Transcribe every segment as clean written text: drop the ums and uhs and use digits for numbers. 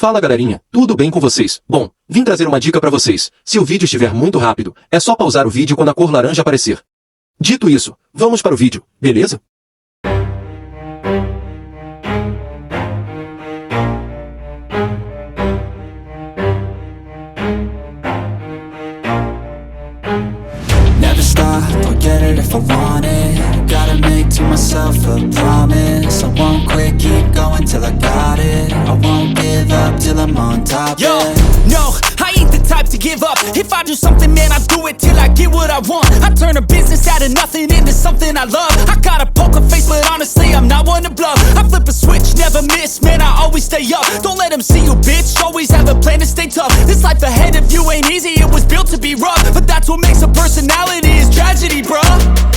Fala galerinha, tudo bem com vocês? Bom, vim trazer uma dica pra vocês. Se o vídeo estiver muito rápido, é só pausar o vídeo quando a cor laranja aparecer. Dito isso, vamos para o vídeo, beleza? Never stop, I'll get it if I want it. Gotta make to myself a promise. I won't quit, keep going till I got it. I won't give up till I'm on top. Yo, yeah. no, I ain't the type to give up. If I do something, man, I do it till I get what I want. I turn a business out of nothing into something I love. I got a poker face, but honestly, I'm not one to bluff. I flip a switch, never miss, man, I always stay up. Don't let them see you, bitch, always have a plan to stay tough. This life ahead of you ain't easy, it was built to be rough. But that's what makes a personality, is tragedy, bruh.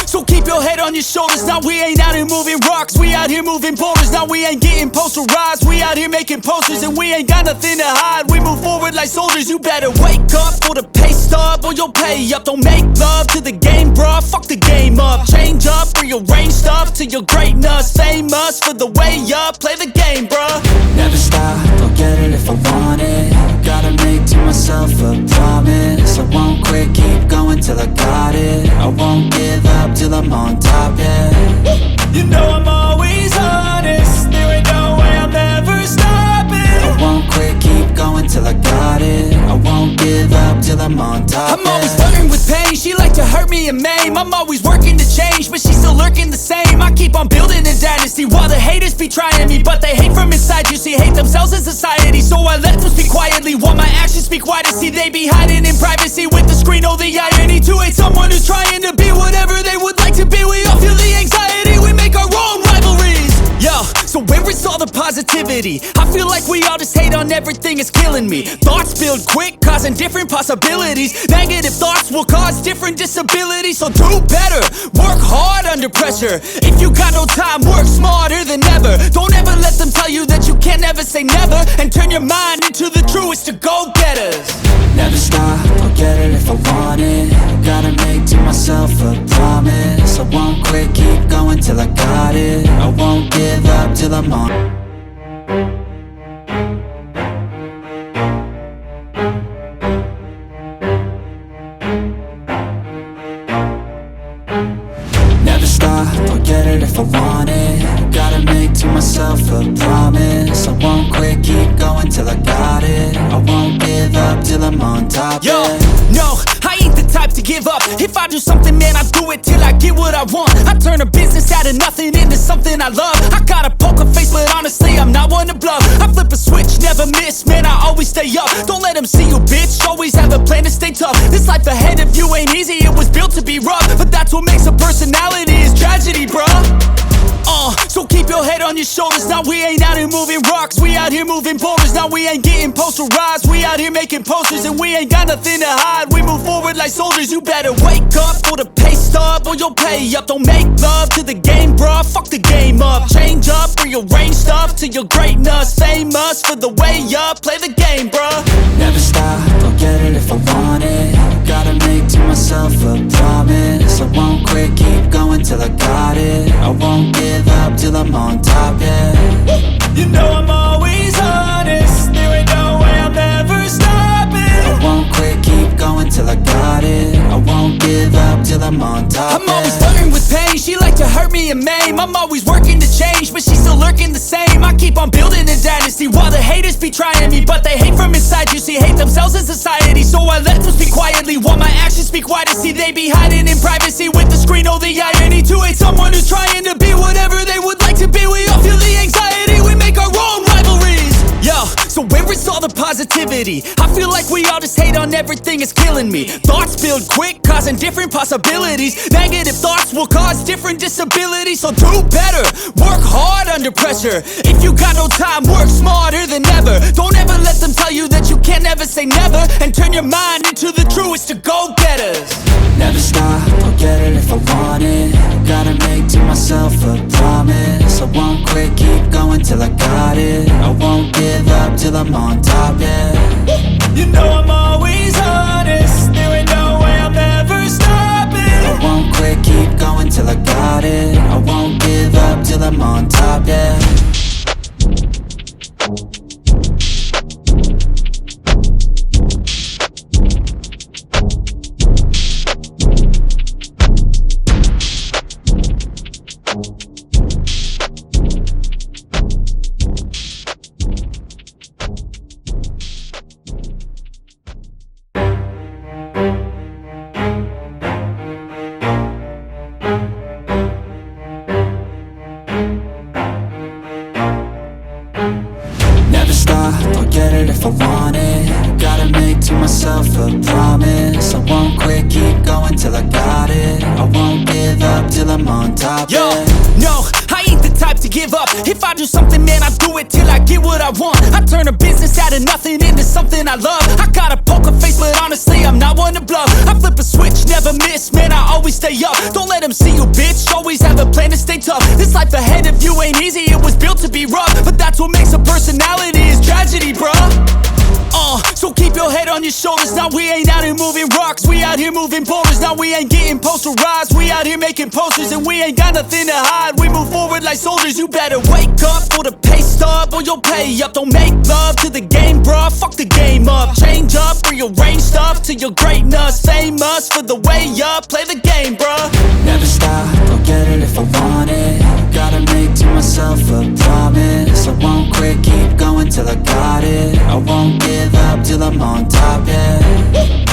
So keep your head on your shoulders. Now we ain't out here moving rocks, we out here moving boulders. Now we ain't getting posterized, we out here making posters. And we ain't got nothing to hide, we move forward like soldiers. You better wake up for the pay stub, or you'll pay up. Don't make love to the game, bruh, fuck the game up. Change up, rearrange stuff to your greatness. Famous for the way up, play the game, bruh. Never stop, I'll get it if I want it. Gotta make to myself a promise. I won't quit, keep going till I got it. I won't give up till I'm on top, yeah. You know I'm always honest, there ain't no way I'm ever stopping. I won't quit, keep going till I got it. I won't give up till I'm on top, I'm always flirting with pain, she like to hurt me and maim. I'm always working to change, but she's still lurking the same. I keep on building a dynasty while the haters be trying me. But they hate from inside, you see, hate themselves in society. So I let them speak quietly while my actions speak wider. See, they be hiding in privacy with the screen, oh the irony. To hate someone who's trying to be whatever they would like to be. We all feel the anxiety, we make our own rivalries. Yo, so where is all the positivity? I feel like we all just hate on everything, it's killing me. Thoughts build quick, causing different possibilities. Negative thoughts will cause different disabilities. So do better, work hard under pressure. If you got no time, work smarter than ever. Don't ever let them tell you that you can't never say never. And turn your mind into the truest of go-getters. Never stop, I'll get it if I want it. Gotta make to myself a promise. I won't quit, keep going till I got it. I won't give up till I'm on. Never stop, I'll get it if I want it. Gotta make to myself a promise. I won't quit, keep going till I got it. I won't give up till I'm on top, Yo, yeah. no, I ain't the type to give up. If I do something, man, I do it till I get what I want. I turn a business out of nothing into something I love. I got a poker face, but honestly, I'm not one to bluff. I flip a switch, never miss, man, I always stay up. Don't let them see you, bitch, always have a plan to stay tough. This life ahead of you ain't easy, it was built to be rough. But that's what makes a personality, is tragedy, bruh. So keep your head on your shoulders. Now we ain't out here moving rocks, we out here moving boulders. Now we ain't getting posterized, we out here making posters. And we ain't got nothing to hide, we move forward like soldiers. You better wake up for the pay stub, or you'll pay up. Don't make love to the game, bruh, fuck the game up. Change up, rearrange stuff to your greatness. Famous for the way up, play the game, bruh. Never stop, I'll get it if I want it. Gotta make to myself a promise. I won't quit, keep going till I got it. I won't give up till I'm on top, yeah. You know I'm always honest, there ain't no way I'm ever stopping. I won't quit, keep going till I got it. I won't give up till I'm on top, I'm always flirting with pain, she like to hurt me and maim. I'm always working to change, but she's still lurking the same. I keep on building a dynasty while the haters be trying me. But they hate from inside, you see, hate themselves in society. So I let them speak quietly while my actions speak wider. See, they be hiding in privacy with the screen, oh the irony. To hate someone who's trying to be whatever they would like to be. We all feel the anxiety, we make our own rivalries. Yo, so where is all the positivity? I feel like we all just hate on everything, it's killing me. Thoughts build quick, causing different possibilities. Negative thoughts will cause different disabilities. So do better, work hard under pressure. If you got no time, work smarter than ever. Don't ever let them tell you that you can't never say never. And turn your mind into the truest of go-getters. Never stop, I'll get it if I want it. Gotta make to myself a promise. I won't quit, keep going till I got it. I won't give up till I'm on top, yeah. You know I'm always honest, there ain't no way I'm ever stopping. I won't quit, keep going till I got it. I won't give up till I'm on top, yeah. want it. Gotta make to myself a promise. I won't quit, keep going till I got it. I won't give up till I'm on top, Yo, yeah. no, I ain't the type to give up. If I do something, man, I do it till I get what I want. I turn a business out of nothing into something I love. I got a poker face, but honestly, I'm not one to bluff. I flip a switch, never miss, man, I always stay up. Don't let them see you, bitch, always have a plan to stay tough. This life ahead of you ain't easy, it was built to be rough. But that's what makes a personality, is tragedy, bruh. So keep your head on your shoulders. Now we ain't out here moving rocks, we out here moving boulders. Now we ain't getting posterized, we out here making posters. And we ain't got nothing to hide, we move forward like soldiers. You better wake up for the pay stub, or you'll pay up. Don't make love to the game, bruh, fuck the game up. Change up, rearrange stuff to your greatness. Famous for the way up, play the game, bruh. Never stop, I'll get it if I want it. Gotta make to myself a promise. I won't quit, keep going till I got it. I won't give up till I'm on top, yeah.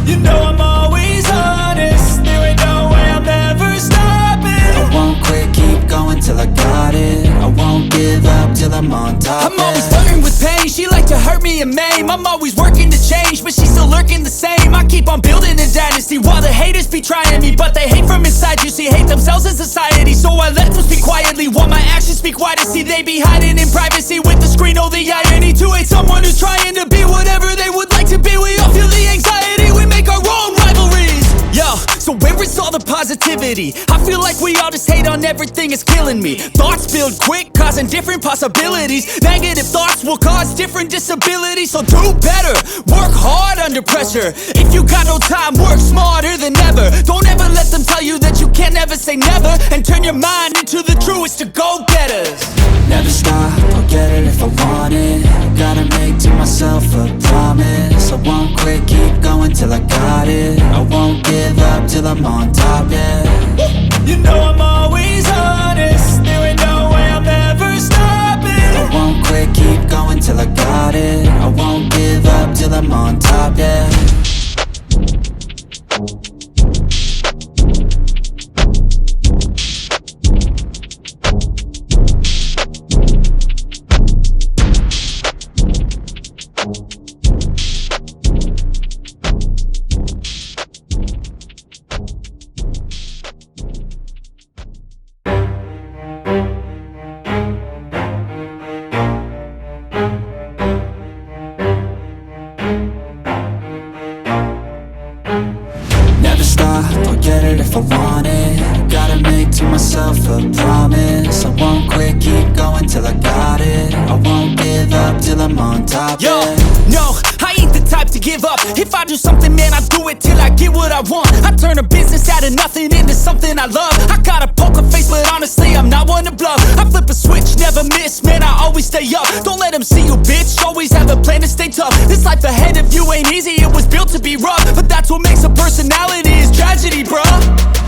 You know I'm always honest, there ain't no way I'm ever stopping. I won't quit, keep going till I got it. I won't give up till I'm on top, I'm always flirting with pain, she like to hurt me and maim. I'm always working to change, but she's still lurking the same. I keep on building a dynasty while the haters be trying me. But they hate from inside, you see, hate themselves in society. So I let them speak quietly while my actions speak wider. See, they be hiding in privacy with the screen, oh the irony. To hate someone who's trying to be whatever they would like to be. We all feel the anxiety, we make our own rivalries. Yo, so where is all the positivity? I feel like we all just hate on everything, it's killing me. Thoughts build quick, causing different possibilities. Negative thoughts will cause different disabilities. So do better, work hard under pressure. If you got no time, work smarter than ever. Don't ever let them tell you that you can't never say never. And turn your mind into the truest of go-getters. Never stop, I'll get it if I want it. Gotta make to myself a promise. I won't quit, keep going till I got it. I won't give up till I'm on top, yeah. You know I'm always honest, there ain't no way I'm ever stopping. I won't quit, keep going till I got it. I won't give up till I'm on top, yeah. Never stop, I'll get it if I want it. Gotta make to myself a promise. I won't quit, keep going till I got it. I won't give up till I'm on top, Yo, yeah. no, I ain't the type to give up. If I do something, man, I do it till I get what I want. I turn a business out of nothing into something I love. I got a poker face, but honestly, I'm not one to bluff. I flip a switch, never miss, man, I always stay up. Don't let them see you, bitch, always have a plan to stay tough. This life ahead of you ain't easy, it was built to be rough. But that's what makes a personality, is tragedy, bruh.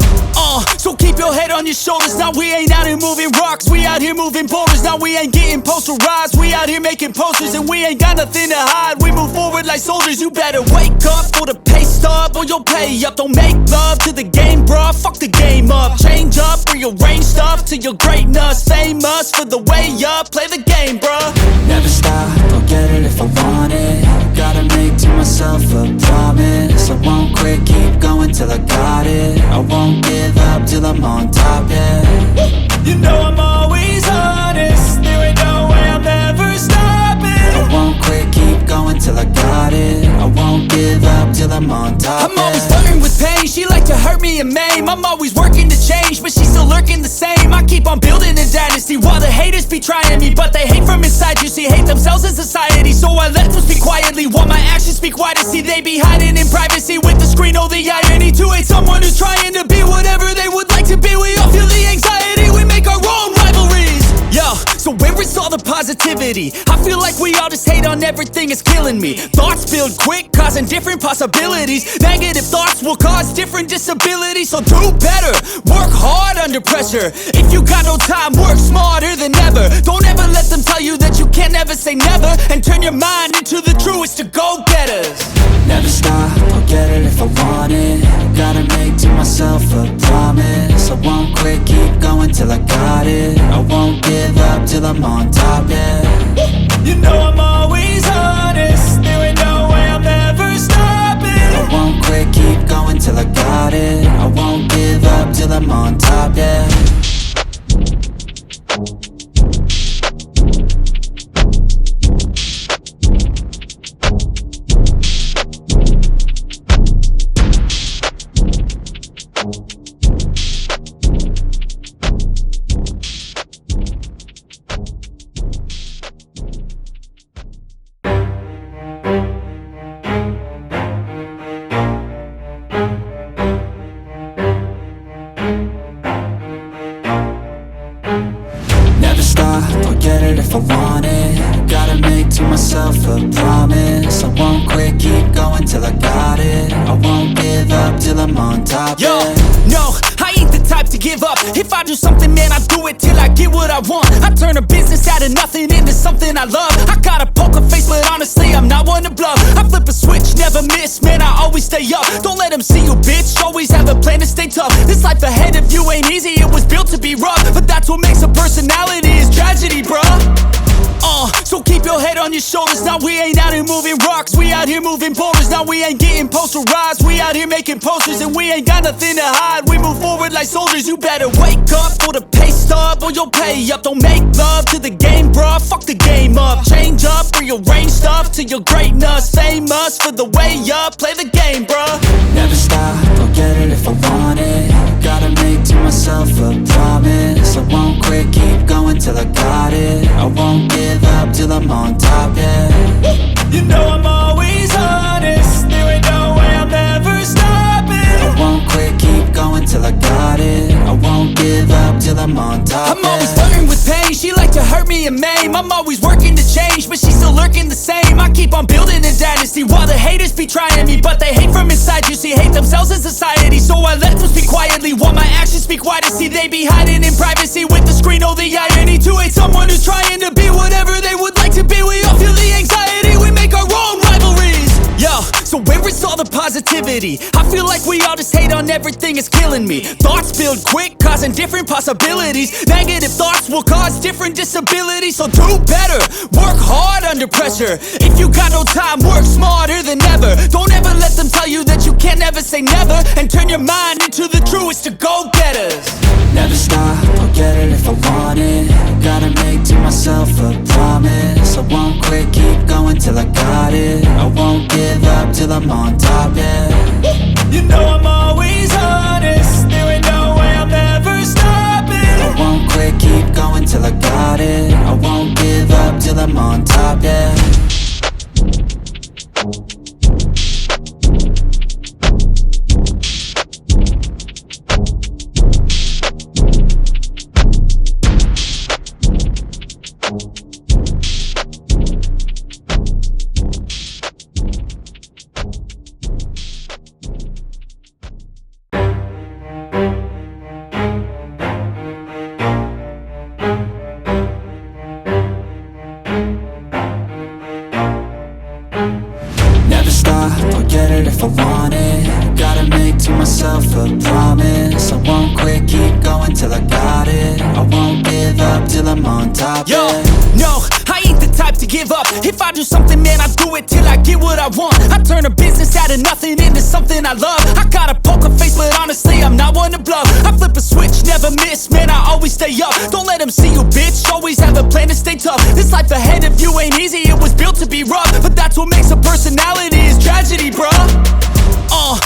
So keep your head on your shoulders. Now we ain't out here moving rocks, we out here moving boulders. Now we ain't getting posterized, we out here making posters. And we ain't got nothing to hide, we move forward like soldiers. You better wake up for the pay stub, or you'll pay up. Don't make love to the game, bruh, fuck the game up. Change up, rearrange stuff to your greatness. Famous for the way up, play the game, bruh. Never stop, I'll get it if I want it. Gotta make to myself a promise. I won't quit, keep going till I got it. I won't give up till till I'm on top, yeah. You know I'm always honest, there ain't no way I'm ever stopping. I won't quit, keep going till I got it. I won't give up till I'm on top, I'm always flirting with pain, she like to hurt me and maim. I'm always working to change, but she's still lurking the same. I keep on building a dynasty while the haters be trying me. But they hate from inside, you see, hate themselves in society. So I let them speak quietly while my actions speak wider. See, they be hiding in privacy with the screen, oh the irony. To hate someone who's trying to be whatever they would like to be. We all feel the anxiety, we make our own rivalries. Yo, so where is all the positivity? I feel like we all just hate on everything, it's killing me. Thoughts build quick, causing different possibilities. Negative thoughts will cause different disabilities. So do better, work hard under pressure. If you got no time, work smarter than ever. Don't ever let them tell you that you can't never say never. And turn your mind into the truest of go-getters. Never stop, I'll get it if I want it. Gotta make to myself a promise. I won't quit, keep going till I got it. I won't give up till I'm on top, yeah. You know I'm always honest, there ain't no till I got it. I won't give up till I'm on top, Yo, yeah. no, I ain't the type to give up. If I do something, man, I do it till I get what I want. I turn a business out of nothing into something I love. I got a poker face, but honestly, I'm not one to bluff. I flip a switch, never miss, man, I always stay up. Don't let them see you, bitch, always have a plan to stay tough. This life ahead of you ain't easy, it was built to be rough. But that's what makes a personality, is tragedy, bruh. So keep your head on your shoulders. Now we ain't out here moving rocks, we out here moving boulders. Now we ain't getting posterized, we out here making posters. And we ain't got nothing to hide, we move forward like soldiers. You better wake up for the pay stub, or you'll pay up. Don't make love to the game, bruh, fuck the game up. Change up, rearrange stuff to your greatness. Famous for the way up, play the game, bruh. Never stop, I'll get it if I want it. Gotta make to myself a promise. I won't quit, keep going till I got it. I won't give up till I'm on top, yeah. You know I'm always honest, there ain't no way I'm ever stopping. I won't quit, keep going till I got it. I won't give up till I'm on top, I'm always flirting with pain, she like to hurt me and maim. I'm always working to change, but she's still lurking the same. I keep on building a dynasty while the haters be trying me. But they hate from inside, you see, hate themselves in society. So I let them speak quietly while my actions speak wider. See, they be hiding in privacy with the screen. Oh, the irony to hate someone who's trying to be whatever they would like to be. We all feel the anxiety, we make our own rivalries. Yo, so where is all the positivity? I feel like we all just hate on everything, it's killing me. Thoughts build quick, causing different possibilities. Negative thoughts will cause different disabilities. So do better, work hard under pressure. If you got no time, work smarter than ever. Don't ever let them tell you that you can't never say never. And turn your mind into the truest of go-getters. Never stop, I'll get it if I want it. Gotta make to myself a promise. I won't quit, keep going till I got it. I won't give up till I'm on top, yeah. You know I'm always honest, there ain't no way I'm ever stopping. I won't quit, keep going till I got it. I won't give up till I'm on top, yeah. Never stop, I'll get it if I want it. Gotta make to myself a promise. I won't quit, keep going till I got it. I won't give up till I'm on top, Yo, yeah. no, I ain't the type to give up. If I do something, man, I do it till I get what I want. I turn a business out of nothing into something I love. I got a poker face, but honestly, I'm not one to bluff. I flip a switch, never miss, man, I always stay up. Don't let them see you, bitch, always have a plan to stay tough. This life ahead of you ain't easy, it was built to be rough. But that's what makes a personality, is tragedy, bruh.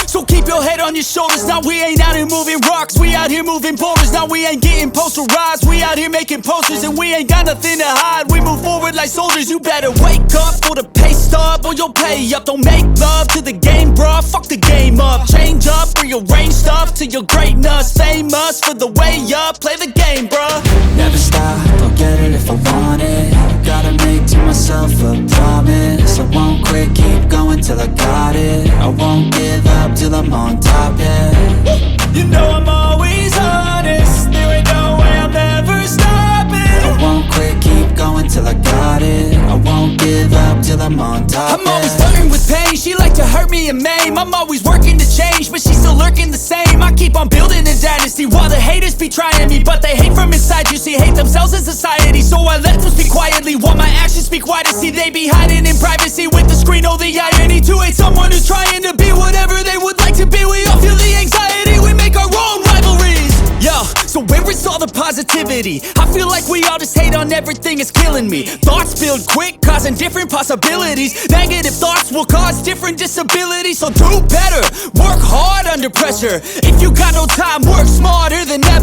So keep your head on your shoulders. Now we ain't out here moving rocks, we out here moving boulders. Now we ain't getting posterized, we out here making posters. And we ain't got nothing to hide, we move forward like soldiers. You better wake up for the pay stub, or you'll pay up. Don't make love to the game, bruh, fuck the game up. Change up, rearrange stuff to your greatness. Famous for the way up, play the game, bruh. Never stop, I'll get it if I want it. Gotta make to myself a promise. I won't quit, keep going till I got it. I won't give up till I'm on top, yeah. You know I'm always honest, there ain't no way I'm ever stopping. I won't quit, keep going till I got it. I won't give up till I'm on top, I'm always yeah. flirting with pain, she like to hurt me and maim. I'm always working to change, but she's still lurking the same. I keep on building a dynasty while the haters be trying me. But they hate from inside, you see, hate themselves in society. So I let them speak quietly while my actions speak wider. See, they be hiding in privacy with the screen. Oh, the irony to hate someone who's trying to be whatever they would like to be. We all feel the anxiety, we make our own rivalries. Yo, so where is all the positivity? I feel like we all just hate on everything, it's killing me. Thoughts build quick, causing different possibilities. Negative thoughts will cause different disabilities. So do better, work hard under pressure. If you got no time, work smarter than ever.